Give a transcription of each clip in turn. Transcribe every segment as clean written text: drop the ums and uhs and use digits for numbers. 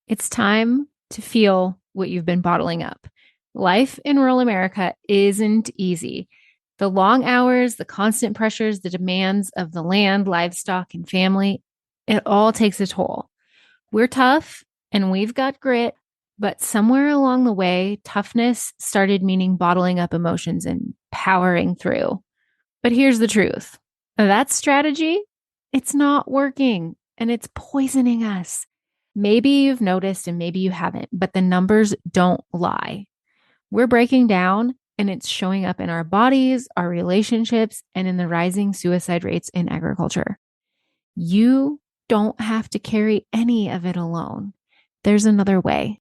It's time to feel what you've been bottling up. Life in rural America isn't easy. The long hours, the constant pressures, the demands of the land, livestock, and family, it all takes a toll. We're tough and we've got grit, but somewhere along the way, toughness started meaning bottling up emotions and powering through. But here's the truth. That strategy, it's not working and it's poisoning us. Maybe you've noticed and maybe you haven't, but the numbers don't lie. We're breaking down and it's showing up in our bodies, our relationships, and in the rising suicide rates in agriculture. You don't have to carry any of it alone. There's another way.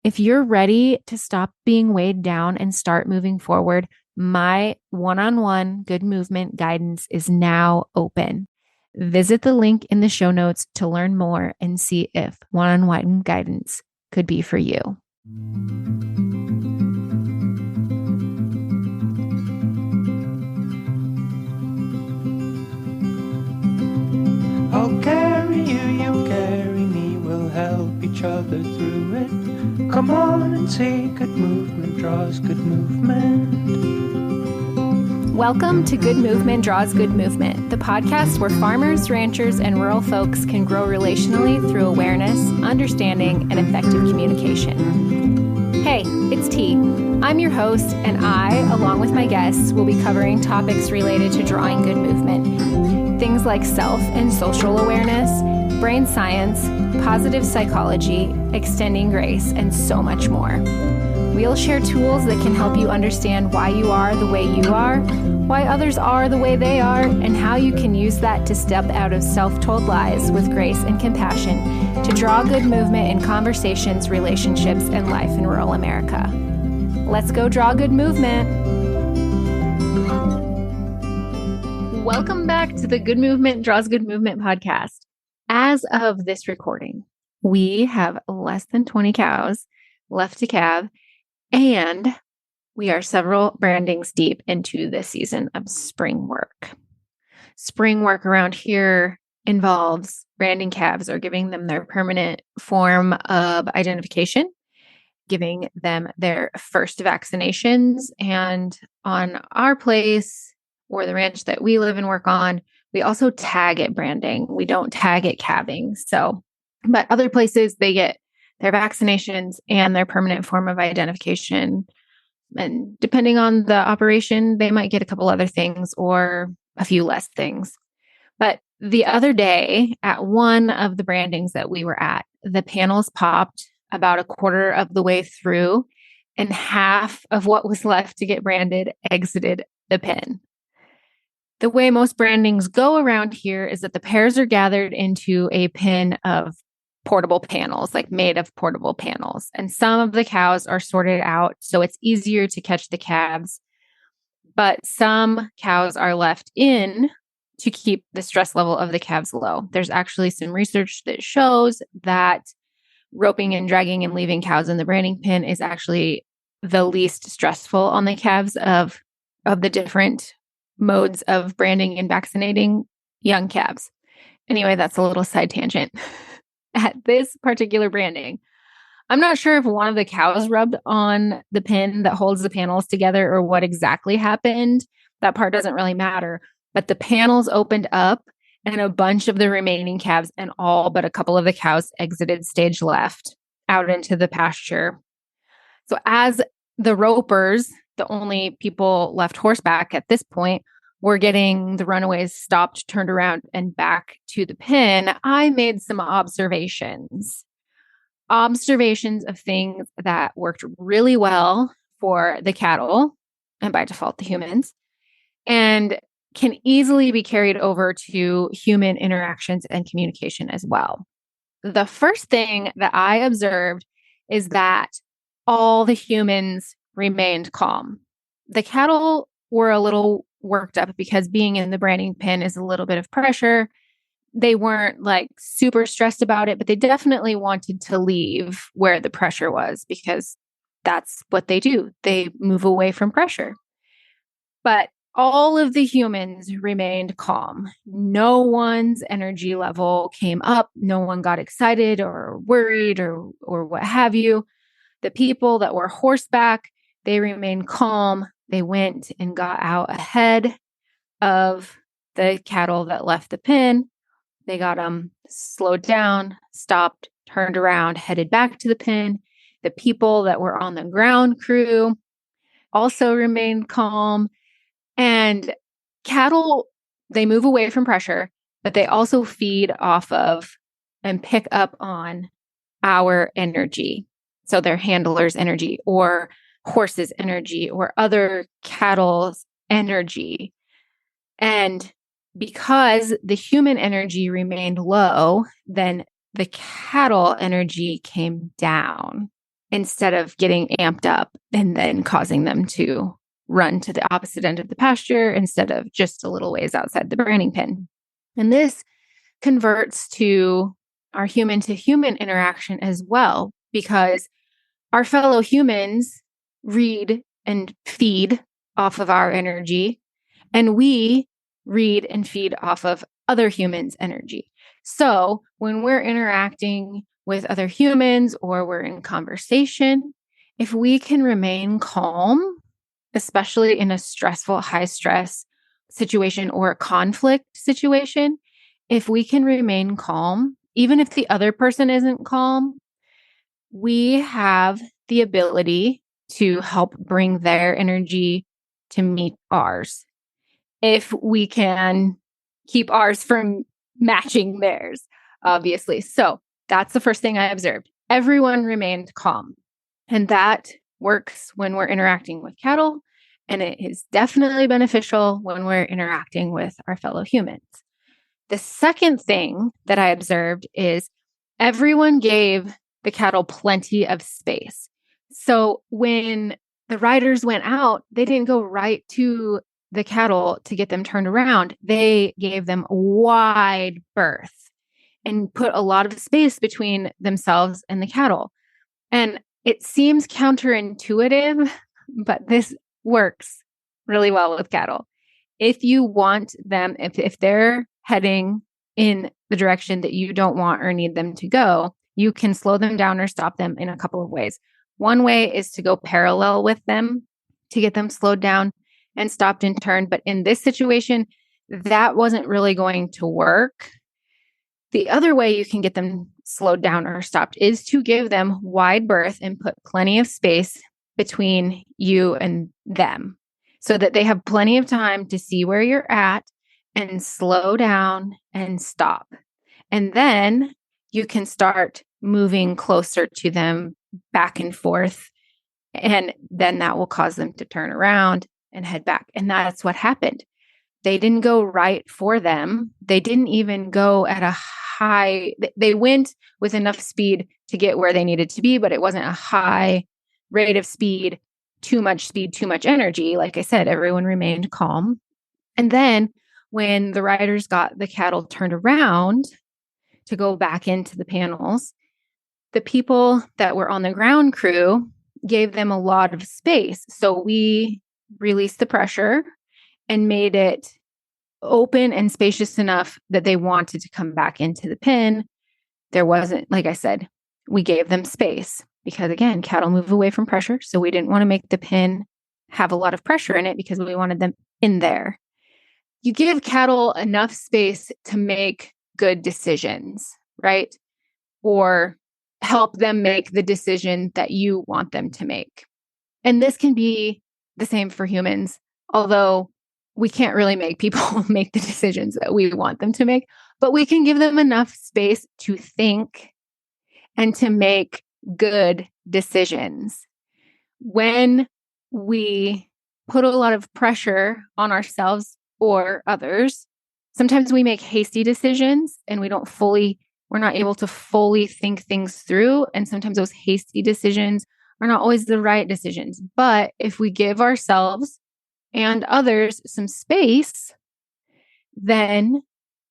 If you're ready to stop being weighed down and start moving forward, my one-on-one good movement guidance is now open. Visit the link in the show notes to learn more and see if one-on-one guidance could be for you. I'll carry you, you carry me, we'll help each other through it. Come on and see, good movement draws good movement. Welcome to Good Movement Draws Good Movement, the podcast where farmers, ranchers, and rural folks can grow relationally through awareness, understanding, and effective communication. Hey, it's T. I'm your host, and I, along with my guests, will be covering topics related to drawing good movement. Things like self and social awareness, brain science, positive psychology, extending grace, and so much more. We'll share tools that can help you understand why you are the way you are, why others are the way they are, and how you can use that to step out of self-told lies with grace and compassion to draw good movement in conversations, relationships, and life in rural America. Let's go draw good movement. Welcome back to the Good Movement Draws Good Movement podcast. As of this recording, we have less than 20 cows left to calve, and we are several brandings deep into this season of spring work. Spring work around here involves branding calves or giving them their permanent form of identification, giving them their first vaccinations. And on our place or the ranch that we live and work on, we also tag it branding. We don't tag it calving. But other places, they get their vaccinations and their permanent form of identification. And depending on the operation, they might get a couple other things or a few less things. But the other day at one of the brandings that we were at, the panels popped about a quarter of the way through and half of what was left to get branded exited the pen. The way most brandings go around here is that the pairs are gathered into a pen of portable panels, like made of portable panels. And some of the cows are sorted out, so it's easier to catch the calves. But some cows are left in to keep the stress level of the calves low. There's actually some research that shows that roping and dragging and leaving cows in the branding pen is actually the least stressful on the calves of the different modes of branding and vaccinating young calves. Anyway, that's a little side tangent. At this particular branding, I'm not sure if one of the cows rubbed on the pin that holds the panels together or what exactly happened. That part doesn't really matter. But the panels opened up and a bunch of the remaining calves and all but a couple of the cows exited stage left out into the pasture. So as the ropers, the only people left horseback at this point, were getting the runaways stopped, turned around, and back to the pen, I made some observations of things that worked really well for the cattle, and by default, the humans, and can easily be carried over to human interactions and communication as well. The first thing that I observed is that all the humans remained calm. The cattle were a little worked up because being in the branding pen is a little bit of pressure. They weren't like super stressed about it, but they definitely wanted to leave where the pressure was because that's what they do. They move away from pressure. But all of the humans remained calm. No one's energy level came up. No one got excited or worried or what have you. The people that were horseback, they remained calm. They went and got out ahead of the cattle that left the pen. They got them slowed down, stopped, turned around, headed back to the pen. The people that were on the ground crew also remained calm. And cattle, they move away from pressure, but they also feed off of and pick up on our energy. So their handlers' energy or horses' energy or other cattle's energy. And because the human energy remained low, then the cattle energy came down instead of getting amped up and then causing them to run to the opposite end of the pasture instead of just a little ways outside the branding pen. And this converts to our human to human interaction as well, because our fellow humans read and feed off of our energy, and we read and feed off of other humans' energy. So when we're interacting with other humans or we're in conversation, if we can remain calm, especially in a stressful, high stress situation or a conflict situation, if we can remain calm, even if the other person isn't calm, we have the ability to help bring their energy to meet ours. If we can keep ours from matching theirs, obviously. So that's the first thing I observed. Everyone remained calm. And that works when we're interacting with cattle. And it is definitely beneficial when we're interacting with our fellow humans. The second thing that I observed is everyone gave the cattle plenty of space. So when the riders went out, they didn't go right to the cattle to get them turned around. They gave them a wide berth and put a lot of space between themselves and the cattle. And it seems counterintuitive, but this works really well with cattle. If you want them, if they're heading in the direction that you don't want or need them to go, you can slow them down or stop them in a couple of ways. One way is to go parallel with them to get them slowed down and stopped and turned. But in this situation, that wasn't really going to work. The other way you can get them slowed down or stopped is to give them wide berth and put plenty of space between you and them so that they have plenty of time to see where you're at and slow down and stop. And then you can start moving closer to them back and forth. And then that will cause them to turn around and head back. And that's what happened. They didn't go right for them. They didn't even go at a high, they went with enough speed to get where they needed to be, but it wasn't a high rate of speed, too much energy. Like I said, everyone remained calm. And then when the riders got the cattle turned around to go back into the panels, the people that were on the ground crew gave them a lot of space. So we released the pressure and made it open and spacious enough that they wanted to come back into the pen. There wasn't, like I said, we gave them space because, again, cattle move away from pressure. So we didn't want to make the pen have a lot of pressure in it because we wanted them in there. You give cattle enough space to make good decisions, right? Or help them make the decision that you want them to make. And this can be the same for humans, although we can't really make people make the decisions that we want them to make, but we can give them enough space to think and to make good decisions. When we put a lot of pressure on ourselves or others, sometimes we make hasty decisions and we're not able to fully think things through. And sometimes those hasty decisions are not always the right decisions. But if we give ourselves and others some space, then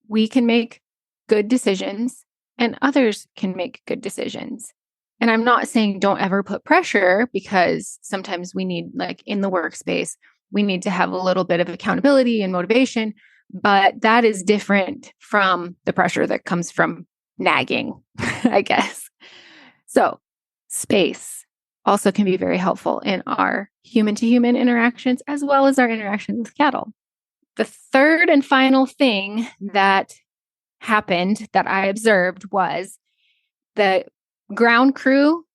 we can make good decisions and others can make good decisions. And I'm not saying don't ever put pressure, because sometimes we need, like in the workspace, we need to have a little bit of accountability and motivation, but that is different from the pressure that comes from nagging, I guess. So space also can be very helpful in our human to human interactions, as well as our interactions with cattle. The third and final thing that happened that I observed was the ground crew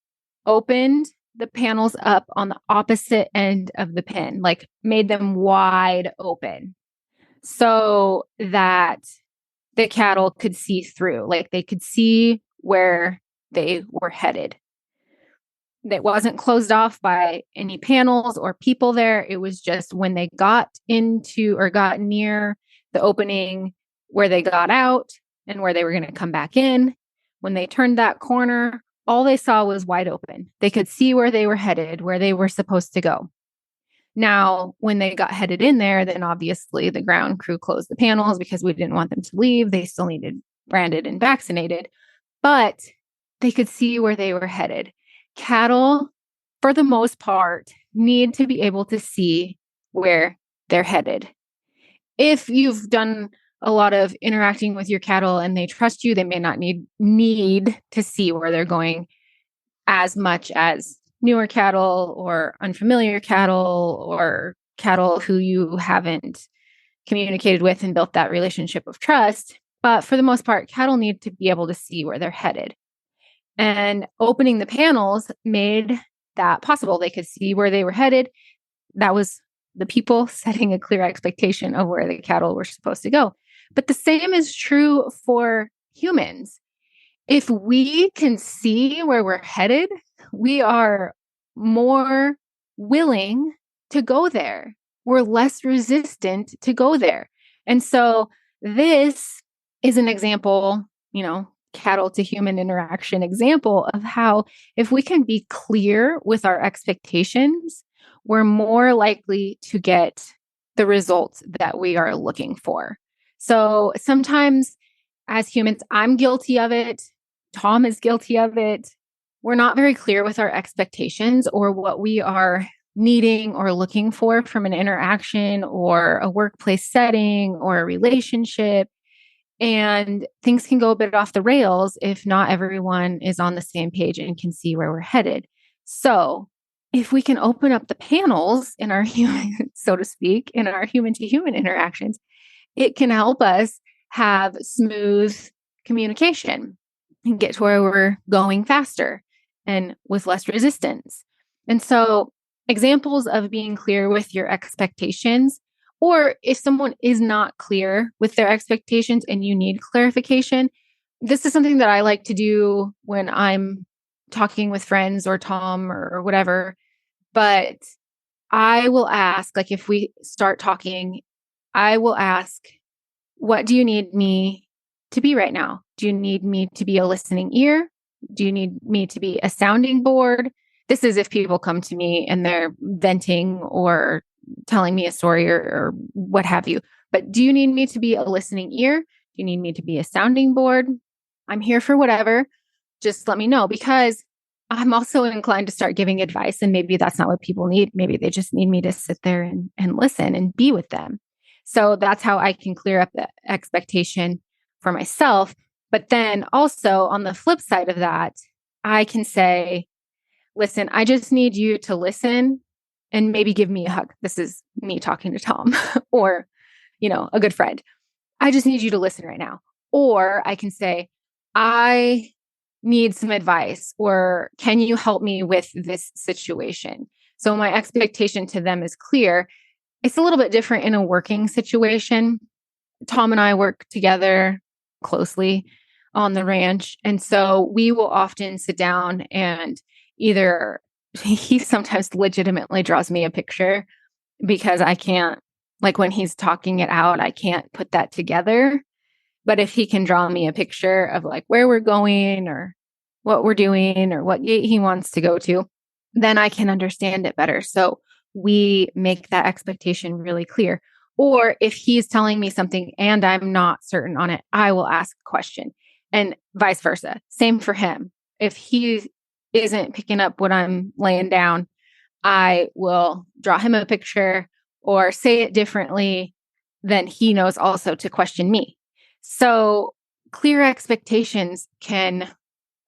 opened the panels up on the opposite end of the pen, like made them wide open so that the cattle could see through, like they could see where they were headed. That wasn't closed off by any panels or people there. It was just when they got into or got near the opening where they got out and where they were going to come back in. When they turned that corner, all they saw was wide open. They could see where they were headed, where they were supposed to go. Now, when they got headed in there, then obviously the ground crew closed the panels because we didn't want them to leave. They still needed branded and vaccinated, but they could see where they were headed. Cattle, for the most part, need to be able to see where they're headed. If you've done a lot of interacting with your cattle and they trust you, they may not need to see where they're going as much as newer cattle or unfamiliar cattle or cattle who you haven't communicated with and built that relationship of trust. But for the most part, cattle need to be able to see where they're headed. And opening the panels made that possible. They could see where they were headed. That was the people setting a clear expectation of where the cattle were supposed to go. But the same is true for humans. If we can see where we're headed, we are more willing to go there. We're less resistant to go there. And so this is an example, cattle to human interaction example of how if we can be clear with our expectations, we're more likely to get the results that we are looking for. So sometimes as humans, I'm guilty of it. Tom is guilty of it. We're not very clear with our expectations or what we are needing or looking for from an interaction or a workplace setting or a relationship. And things can go a bit off the rails if not everyone is on the same page and can see where we're headed. So if we can open up the panels in our human, so to speak, in our human to human interactions, it can help us have smooth communication and get to where we're going faster and with less resistance. And so examples of being clear with your expectations, or if someone is not clear with their expectations and you need clarification, this is something that I like to do when I'm talking with friends or Tom or whatever. But I will ask, like, if we start talking, I will ask, what do you need me to be right now? Do you need me to be a listening ear? Do you need me to be a sounding board? This is if people come to me and they're venting or telling me a story or what have you. But do you need me to be a listening ear? Do you need me to be a sounding board? I'm here for whatever. Just let me know, because I'm also inclined to start giving advice. And maybe that's not what people need. Maybe they just need me to sit there and listen and be with them. So that's how I can clear up the expectation for myself. But then also on the flip side of that, I can say, listen, I just need you to listen and maybe give me a hug. This is me talking to Tom or, a good friend. I just need you to listen right now. Or I can say, I need some advice, or can you help me with this situation? So my expectation to them is clear. It's a little bit different in a working situation. Tom and I work together closely on the ranch. And so we will often sit down and either he sometimes legitimately draws me a picture because I can't, like when he's talking it out, I can't put that together. But if he can draw me a picture of like where we're going or what we're doing or what gate he wants to go to, then I can understand it better. So we make that expectation really clear. Or if he's telling me something and I'm not certain on it, I will ask a question, and vice versa. Same for him. If he isn't picking up what I'm laying down, I will draw him a picture or say it differently, then he knows also to question me. So clear expectations can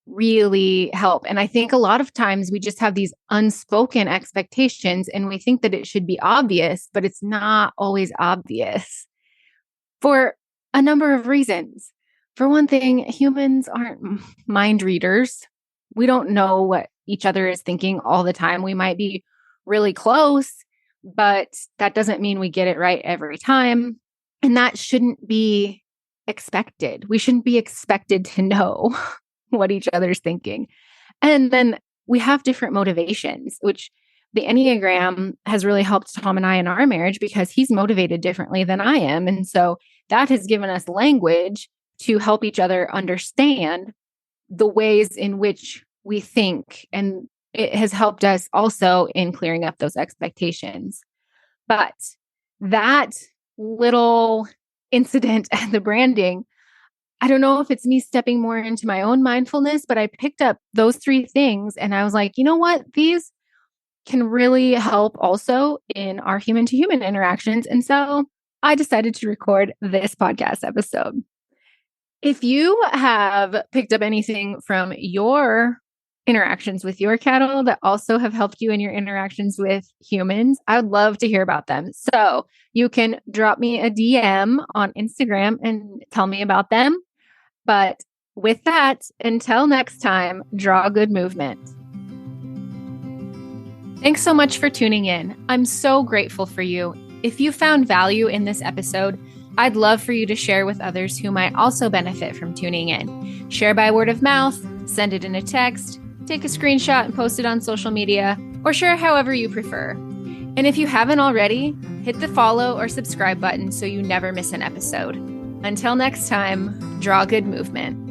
really help. And I think a lot of times we just have these unspoken expectations and we think that it should be obvious, but it's not always obvious for a number of reasons. For one thing, humans aren't mind readers. We don't know what each other is thinking all the time. We might be really close, but that doesn't mean we get it right every time. And that shouldn't be expected. We shouldn't be expected to know what each other's thinking. And then we have different motivations, which the Enneagram has really helped Tom and I in our marriage because he's motivated differently than I am. And so that has given us language to help each other understand the ways in which we think. And it has helped us also in clearing up those expectations. But that little incident at the branding, I don't know if it's me stepping more into my own mindfulness, but I picked up those three things and I was like, you know what? These can really help also in our human to human interactions. And so I decided to record this podcast episode. If you have picked up anything from your interactions with your cattle that also have helped you in your interactions with humans, I would love to hear about them. So you can drop me a DM on Instagram and tell me about them. But with that, until next time, draw good movement. Thanks so much for tuning in. I'm so grateful for you. If you found value in this episode, I'd love for you to share with others who might also benefit from tuning in. Share by word of mouth, send it in a text, take a screenshot and post it on social media, or share however you prefer. And if you haven't already, hit the follow or subscribe button so you never miss an episode. Until next time, draw good movement.